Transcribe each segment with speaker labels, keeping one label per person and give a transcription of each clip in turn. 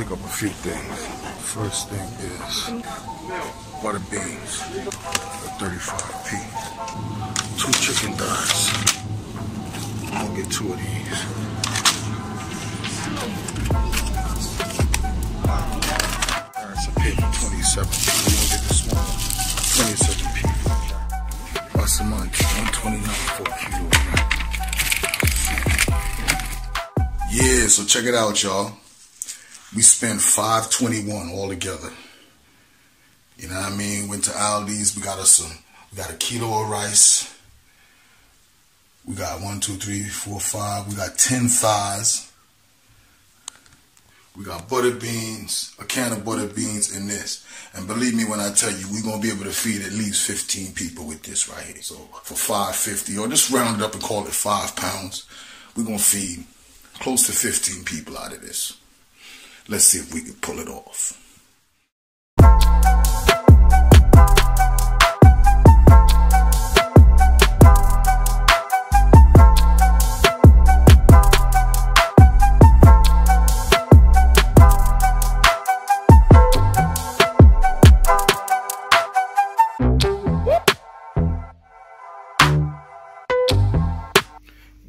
Speaker 1: pick up a few things. First thing is butter beans for 35p. 2 chicken thighs. I'm gonna get 2 of these. Carrots are paid for 27p. We're gonna get this one 27p. Basmati 129 for a kilo. Yeah, so check it out, y'all. We spent $5.21 all together. You know what I mean? Went to ROWDY'S. We got a kilo of rice. We got 1, 2, 3, 4, 5. We got 10 thighs. We got butter beans, a can of butter beans, and this. And believe me when I tell you, we're gonna be able to feed at least 15 people with this right here. So for $5.50, or just round it up and call it 5 pounds, we're gonna feed close to 15 people out of this. Let's see if we can pull it off.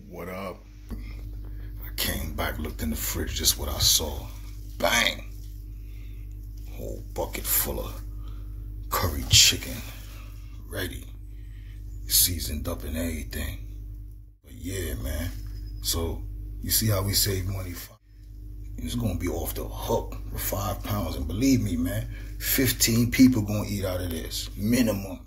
Speaker 1: What up? I came back, looked in the fridge, just what I saw. Bang! Whole bucket full of curry chicken, ready, seasoned up and everything. But yeah, man. So you see how we save money? It's gonna be off the hook for 5 pounds, and believe me, man, 15 people gonna eat out of this minimum.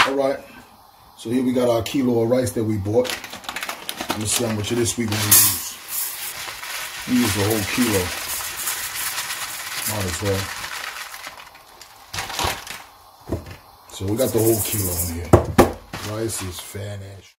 Speaker 1: Alright, so here we got our kilo of rice that we bought. Let me see how much of this we're going to use. We use the whole kilo. Might as well. So we got the whole kilo in here. Rice is finished.